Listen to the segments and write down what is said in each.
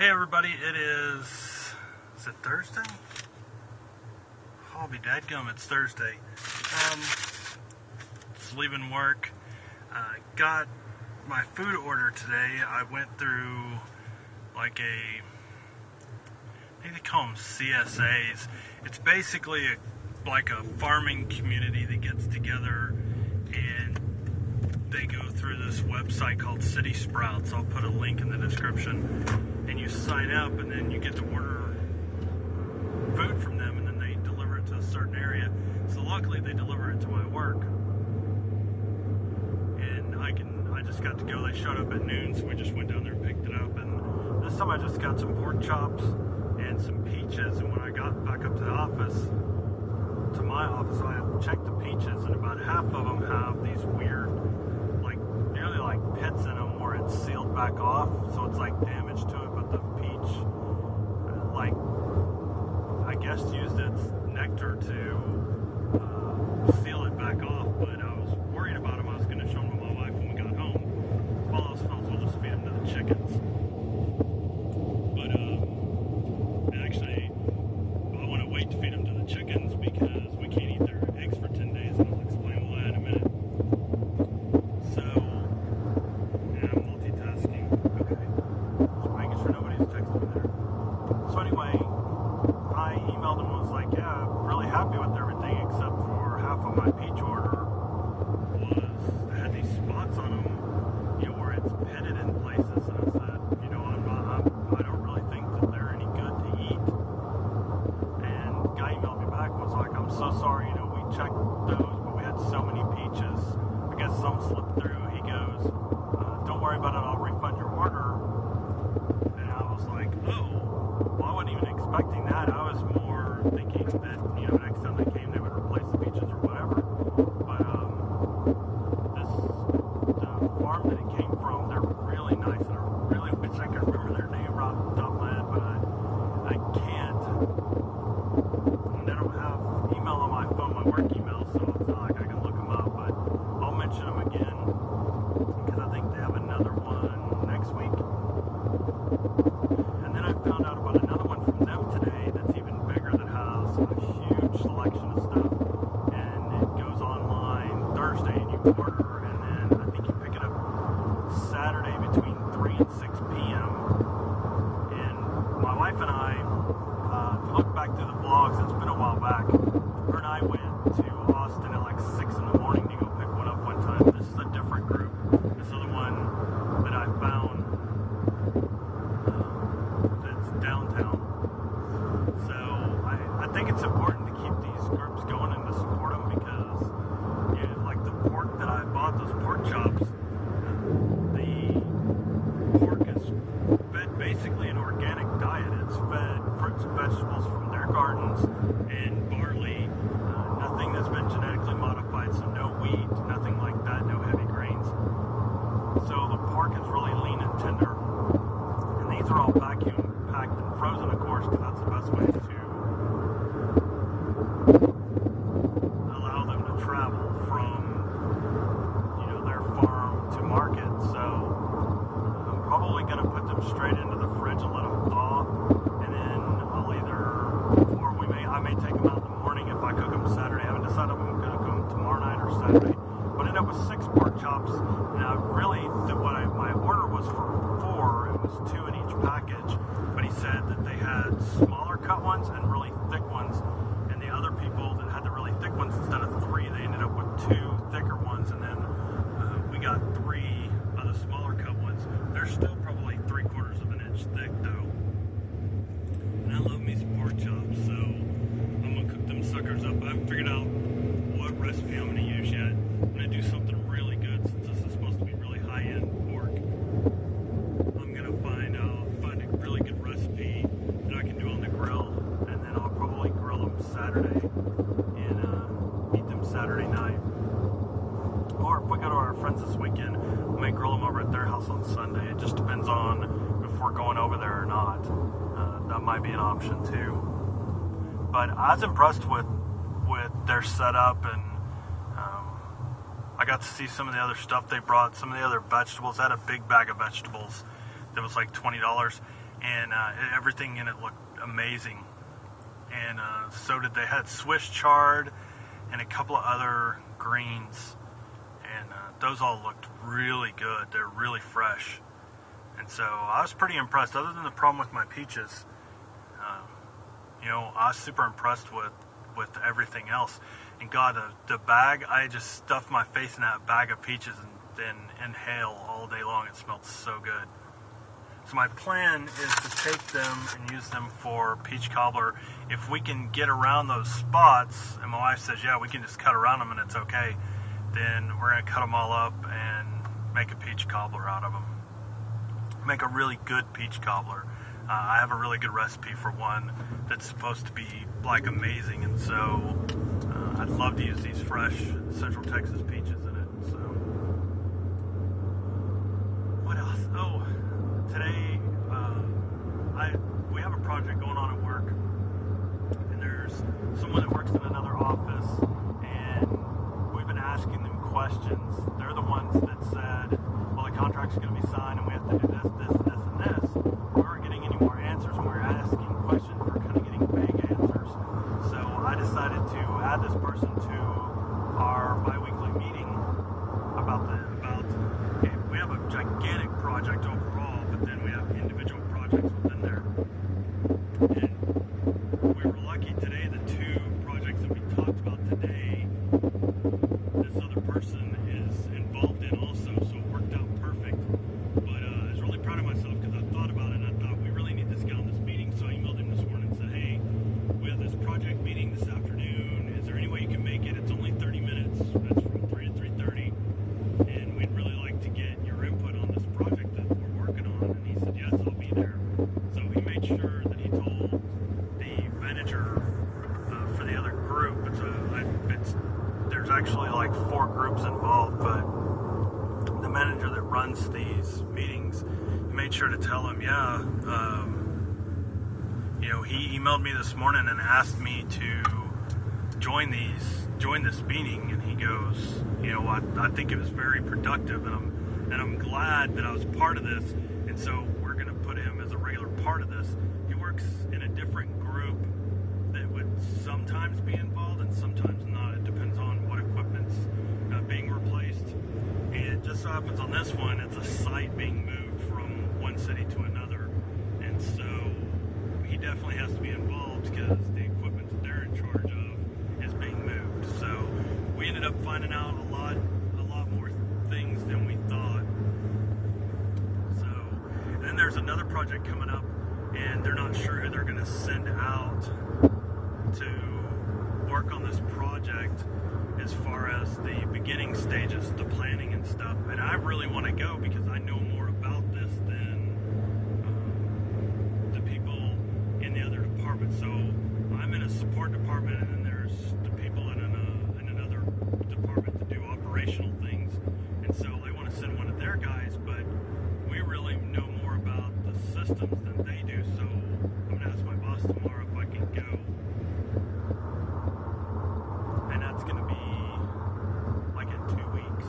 Hey everybody, is it Thursday? I'll be dadgum, it's Thursday. Just leaving work. Got my food order today. I went through I think they call them CSAs. It's basically like a farming community that gets together and they go through this website called City Sprouts. I'll put a link in the description. And you sign up, and then you get to order food from them, and then they deliver it to a certain area. So luckily, they deliver it to my work, and I just got to go. They showed up at noon, so we just went down there and picked it up. And this time, I just got some pork chops and some peaches. And when I got back up to the office, to my office, I checked the peaches, and about half of them have these weird, nearly like pits in them where it's sealed back off, so it's like damage to it. But the peach, I guess used its nectar to seal it back off. But I was worried about them. I was going to show them to my wife when we got home. While I was filmed, we'll just feed them to the chickens. But actually, I want to wait to feed them to the chickens because we can't eat their eggs for 10 days, and I'll explain why in a minute. So, yeah, I'm multitasking. Okay. Just making sure nobody's texting me there. So anyway, I emailed them and was like, yeah, I'm really happy with everything except for half of my peach order had these spots on them, where it's pitted in places. And I said, I don't really think that they're any good to eat. And the guy emailed me back and was like, I'm so sorry, we checked those, but we had so many peaches. I guess some slipped through. He goes, don't worry about it, I'll refund your order. And I was like, oh, well, I wasn't even expecting that. I was more thinking that, next time they came, they would replace the peaches or whatever. But the farm that it came from, they're really nice, and I really wish I could remember their name right off the top of my head, but I can't. And I don't have email on my phone, my work email, so it's not like I can look them up, but I'll mention them again, because I think they have another one next week. And then I found out about another one from them today that's even bigger, that has a huge selection of stuff, and it goes online Thursday, and you order, and then I think you pick it up Saturday between 3 and 6 p.m. And my wife and I, if you look back through the vlogs, it's been a while back, her and I went to Austin at like 6 in the morning to go pick one up one time. This is a different group. This other one that I found, that's downtown. So I think it's important to keep these groups going and to support them, because like the pork that I bought, those pork chops, the pork is fed basically an organic diet. It's fed fruits and vegetables from their gardens and barley, nothing that's been genetically modified, so no wheat, nothing like that, no heavy grains. So the pork is really lean and tender. And these are all vacuum packed and frozen, of course, because that's the best way to allow them to travel from, their farm to market. So I'm probably going to put them straight into the fridge and let them thaw. And then I may take them out in the morning if I cook them Saturday. I haven't decided if I'm going to cook them tomorrow night or Saturday. But I ended up with 6 pork chops. And my order was for 4. It was 2 in each package. But he said that they had smaller cut ones and really thick ones. And the other people that had the really thick ones, instead of 3, they ended up with 2 thicker ones. And then we got 3 of the smaller cut ones. They're still probably 3/4 of an inch thick, though. And I love me some pork chops, so I'm going to cook them suckers up. I haven't figured out what recipe I'm going to use yet. I'm going to do something really good, since this is supposed to be really high-end pork. I'm going to find a really good recipe that I can do on the grill, and then I'll probably grill them Saturday and eat them Saturday night. Or if we go to our friends this weekend, we may grill them over at their house on Sunday. It just depends on if we're going over there or not. That might be an option too. But I was impressed with their setup, and I got to see some of the other stuff they brought, some of the other vegetables. They had a big bag of vegetables that was like $20. and everything in it looked amazing. And so did they had Swiss chard and a couple of other greens, and those all looked really good. They're really fresh, and so I was pretty impressed. Other than the problem with my peaches, I was super impressed with everything else. And God, the bag, I just stuffed my face in that bag of peaches and then inhale all day long. It smelled so good. So my plan is to take them and use them for peach cobbler. If we can get around those spots, and my wife says, yeah, we can just cut around them and it's okay, then we're going to cut them all up and make a peach cobbler out of them. Make a really good peach cobbler. I have a really good recipe for one that's supposed to be like amazing, and so I'd love to use these fresh Central Texas peaches in it. So what else? Oh, today we have a project going on at work, and there's someone that works in another office, and we've been asking them questions. They're the ones that said, well, the contract's going to be signed and we have to do this, this, this, and this. We weren't getting any more answers when we were asking questions. We were kind of getting vague answers. So I decided to add this person to our bi-weekly meeting we have a gigantic project overall, but then we have individual projects within there. And we were lucky today, the two projects that we talked about today, this other person is involved in also, so it worked out perfect. But I was really proud of myself because I thought about it and I thought we really need this guy on this meeting, so I emailed him this morning and said, hey, we have this project meeting this afternoon. Is there any way you can make it? It's only 30 minutes. That's from 3 to 3:30. And we'd really like to get your input on this project that we're working on. And he said, yes, I'll be there. So he made sure that he told the manager for the other group. There's actually like 4 groups involved, but the manager that runs these meetings, he made sure to tell him, he emailed me this morning and asked me to join this meeting, and he goes, I think it was very productive, and I'm glad that I was part of this, and so we're going to put him as a regular part of this. He works in a different group that would sometimes be involved and sometimes not. It depends on what equipment's being replaced, and it just so happens on this one, it's a site being moved from one city to another, and so he definitely has to be involved because the equipment that they're in charge of is being moved. So we ended up finding out a lot more things than we thought. So, and then there's another project coming up, and they're not sure who they're going to send out to work on this project as far as the beginning stages, the planning and stuff. And I really want to go because I know more about this than the people in the other department. So I'm in a support department, and then there's the people in another department that do operational things, and so they want to send one of their guys, but we really know more about the systems than they do, so I'm going to ask my boss tomorrow if I can go, and that's going to be like in 2 weeks,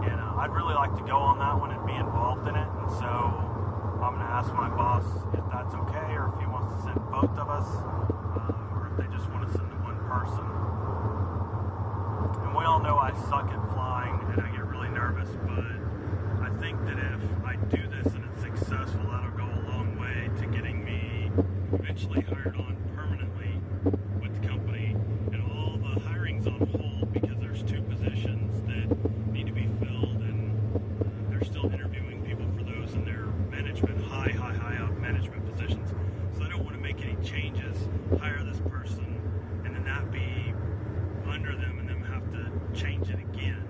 and I'd really like to go on that one and be involved in it, and so I'm going to ask my boss if that's okay, or if he wants to send both of us, or if they just want to send the one person. And we all know I suck at flying and I get really nervous, but I think that if I do this and it's successful, that'll go a long way to getting me eventually hired on permanently with the company. And all the hiring's on hold because there's 2 positions that need to be filled, and they're still interviewing people for those in their management, high up management positions. So I don't want to make any changes, hire this person, and then that be under them and them have to change it again.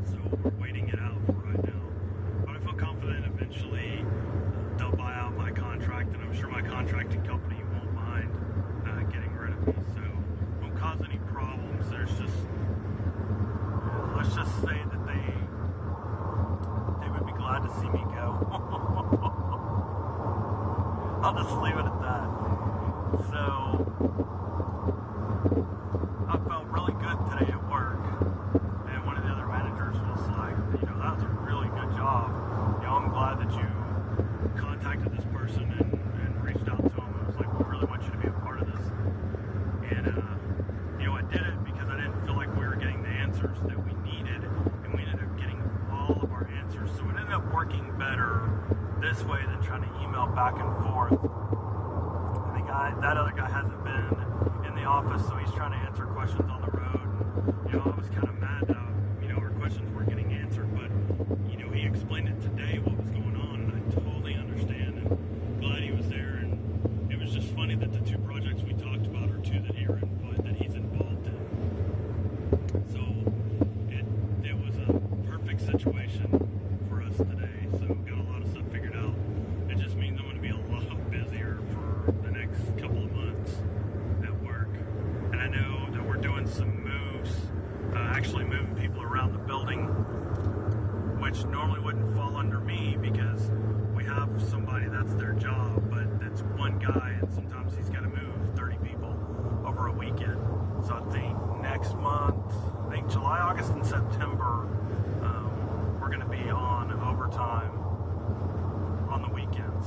So we're waiting it out for right now. But I feel confident eventually they'll buy out my contract, and I'm sure my contracting company won't mind getting rid of me. So it won't cause any problems. There's just, let's just say that they would be glad to see me go. I'll just leave it at that. So I felt really good today at work, and one of the other managers was like, that was a really good job. I'm glad that you contacted this working better this way than trying to email back and forth. And that other guy hasn't been in the office, so he's trying to answer questions on the road. And, I was kind of mad that our questions weren't getting answered, but he explained it today what was going on, and I totally understand. And glad he was there. And it was just funny that the two projects we talked about are two that he's involved in. So it was a perfect situation for us today. So got a lot of stuff figured out. It just means I'm going to be a lot busier for the next couple of months at work. And I know that we're doing some moves, actually moving people around the building, which normally wouldn't fall under me because we have somebody that's their job, but it's one guy, and sometimes he's got to move 30 people over a weekend. So I think next month, July, August, and September, we're going to be on overtime on the weekends.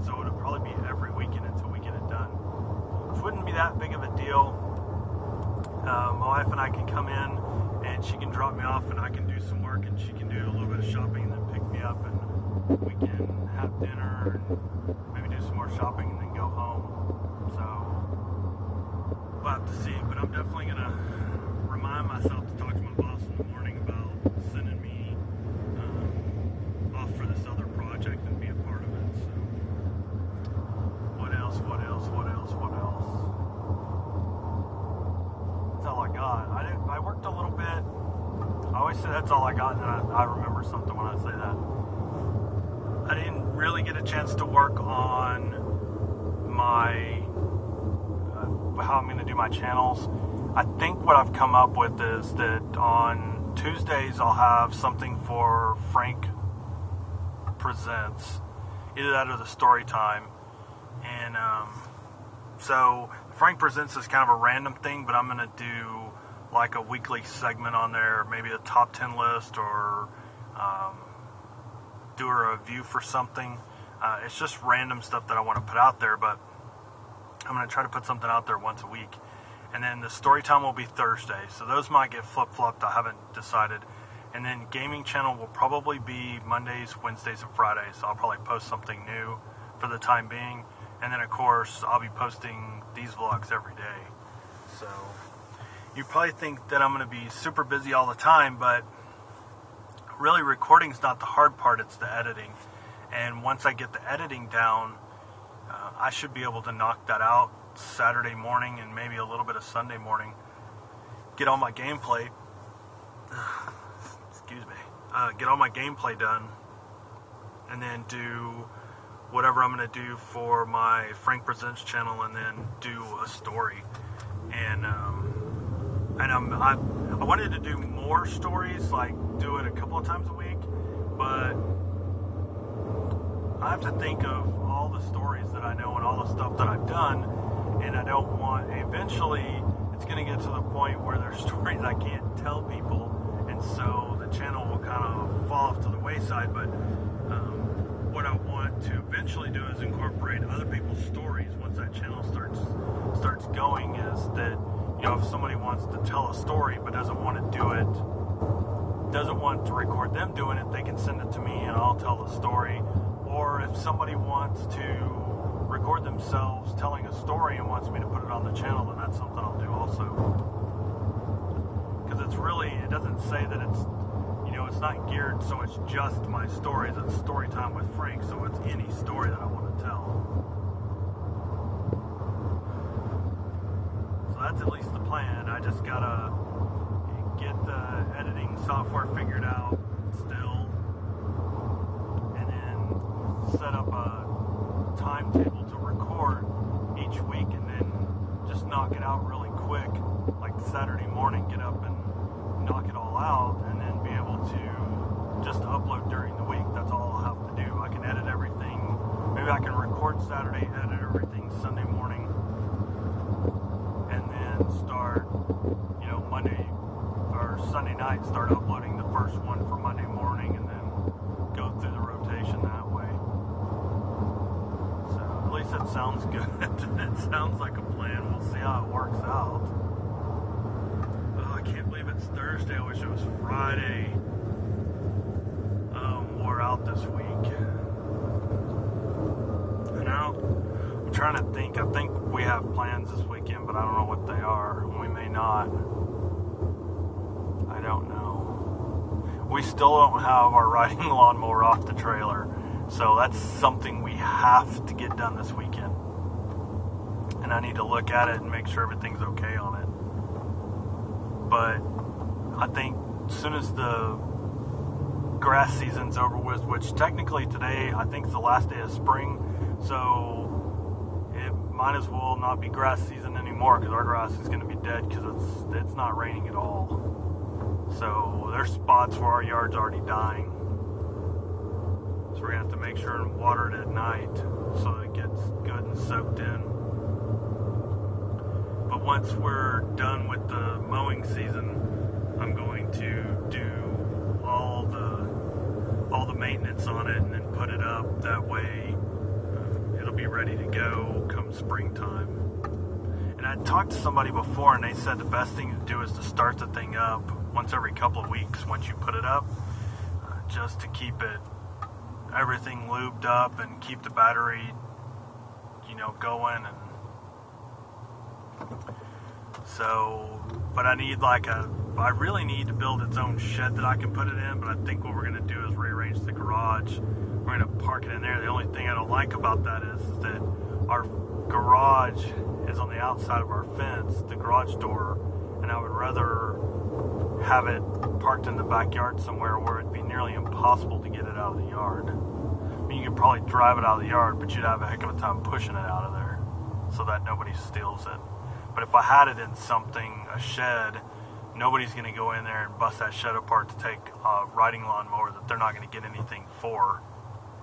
So it'll probably be every weekend until we get it done, which wouldn't be that big of a deal. My wife and I can come in and she can drop me off and I can do some work and she can do a little bit of shopping and then pick me up, and we can have dinner and maybe do some more shopping and then go home. So we'll have to see, but I'm definitely going to remind myself to talk to my boss in the morning about sending me off for this other project and be a part of it. So what else? That's all I got. I worked a little bit. I always say that's all I got, and then I remember something when I say that. I didn't really get a chance to work on my how I'm going to do my channels. I think what I've come up with is that on Tuesdays I'll have something for Frank Presents, either that or the story time. And so Frank Presents is kind of a random thing, but I'm going to do like a weekly segment on there, maybe a top 10 list, or do a review for something. It's just random stuff that I want to put out there, but I'm going to try to put something out there once a week. And then the story time will be Thursday, so those might get flip-flopped. I haven't decided. And then gaming channel will probably be Mondays, Wednesdays, and Fridays. So I'll probably post something new for the time being. And then, of course, I'll be posting these vlogs every day. So you probably think that I'm going to be super busy all the time, but really recording's not the hard part, it's the editing. And once I get the editing down, I should be able to knock that out Saturday morning and maybe a little bit of Sunday morning. Get all my gameplay. Excuse me. Get all my gameplay done, and then do whatever I'm going to do for my Frank Presents channel, and then do a story. And I wanted to do more stories, like do it a couple of times a week, but I have to think of all the stories that I know and all the stuff that I've done, and I don't want, eventually it's going to get to the point where there's stories I can't tell people, and so the channel will kind of fall off to the wayside. But what I want to eventually do is incorporate other people's stories once that channel starts going, is that, if somebody wants to tell a story but doesn't want to do it, doesn't want to record them doing it, they can send it to me and I'll tell the story. Or if somebody wants to record themselves telling a story and wants me to put it on the channel, then that's something I'll do also. Because it doesn't say that it's, it's not geared so it's just my stories. It's story time with Frank, so it's any story that I want to tell. So that's at least the plan. I just gotta get the editing software figured out still, and then set up a timetable to record each week, and then just knock it out really quick, like Saturday morning, get up and knock it all out, and then be able to just upload during the week. That's all I'll have to do. I can edit everything. Maybe I can record Saturday, edit everything Sunday morning, and then start, Monday or Sunday night, start uploading the first one for Monday morning, and then go through the rotation that way. So at least it sounds good. It sounds like a plan. We'll see how it works out. Oh, I can't believe it's Thursday. I wish it was Friday. Wore are out this week. And I'm trying to think. I think we have plans this weekend, but I don't know what they are. We may not. I don't know. We still don't have our riding lawnmower off the trailer, so that's something we have to get done this weekend. And I need to look at it and make sure everything's okay on it. But I think as soon as the grass season's over with, which technically today I think is the last day of spring, so it might as well not be grass season anymore, because our grass is going to be dead because it's not raining at all. So there's spots where our yard's already dying, so we're going to have to make sure and water it at night so that it gets good and soaked in. But once we're done with the mowing season, I'm going to do all the maintenance on it and then put it up. That way it'll be ready to go come springtime. And I talked to somebody before, and they said the best thing to do is to start the thing up once every couple of weeks once you put it up, just to keep everything lubed up and keep the battery, going. And so, but I really need to build its own shed that I can put it in. But I think what we're going to do is rearrange the garage. We're going to park it in there. The only thing I don't like about that is that our garage is on the outside of our fence, the garage door, and I would rather have it parked in the backyard somewhere where it'd be nearly impossible to get it out of the yard. I mean, you could probably drive it out of the yard, but you'd have a heck of a time pushing it out of there so that nobody steals it. But if I had it in a shed, nobody's going to go in there and bust that shed apart to take a riding lawnmower that they're not going to get anything for.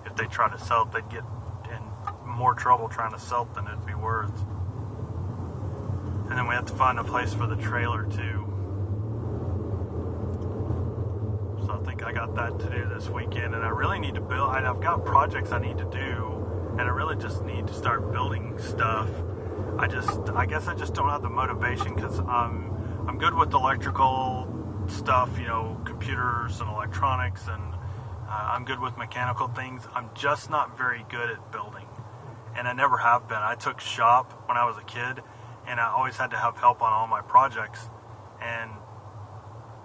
If they try to sell it, they'd get in more trouble trying to sell it than it'd be worth. And then we have to find a place for the trailer too. So I think I got that to do this weekend, and I really need to build. I've got projects I need to do, and I really just need to start building stuff. I guess I just don't have the motivation, because I'm good with electrical stuff, computers and electronics, and I'm good with mechanical things. I'm just not very good at building, and I never have been. I took shop when I was a kid, and I always had to have help on all my projects. And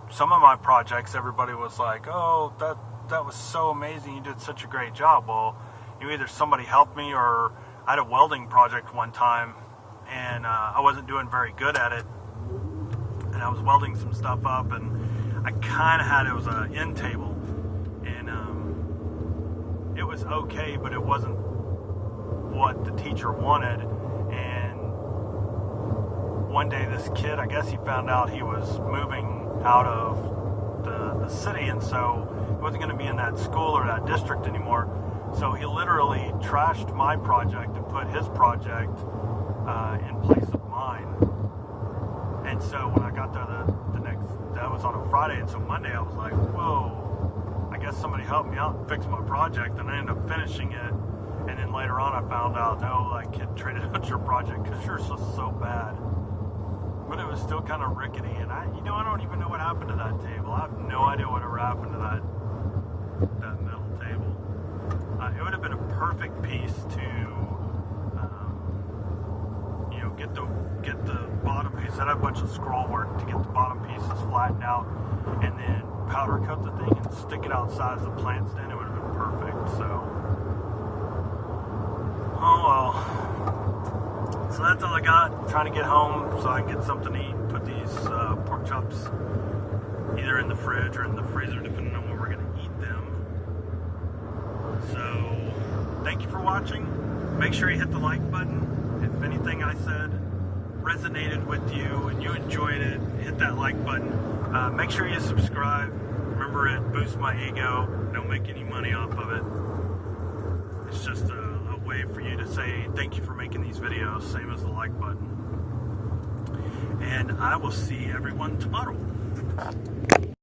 some of my projects, everybody was like, "Oh, that was so amazing! You did such a great job." Well, either somebody helped me, or I had a welding project one time, and I wasn't doing very good at it, and I was welding some stuff up, and I kind of had, it was an end table, and it was okay, but it wasn't what the teacher wanted. And one day this kid, I guess he found out he was moving out of the city, and so he wasn't going to be in that school or that district anymore. So he literally trashed my project and put his project in place of mine. And so when I got there that was on a Friday, and so Monday I was like, whoa, I guess somebody helped me out and fix my project, and I ended up finishing it. And then later on I found out, no, that kid traded out your project because yours was so bad. But it was still kind of rickety, and I don't even know what happened to that table. I have no idea whatever happened to that metal table. It would have been a perfect piece to get the bottom piece. I had a bunch of scroll work to get the bottom pieces flattened out, and then powder coat the thing and stick it outside as the plant's in. It would have been perfect. So, oh well. So that's all I got. I'm trying to get home so I can get something to eat and put these pork chops either in the fridge or in the freezer, depending on where we're going to eat them. So, thank you for watching. Make sure you hit the like button. If anything I said resonated with you and you enjoyed it, hit that like button. Make sure you subscribe. Remember, it boosts my ego. Don't make any money off of it. It's just a way for you to say thank you for making these videos, same as the like button. And I will see everyone tomorrow.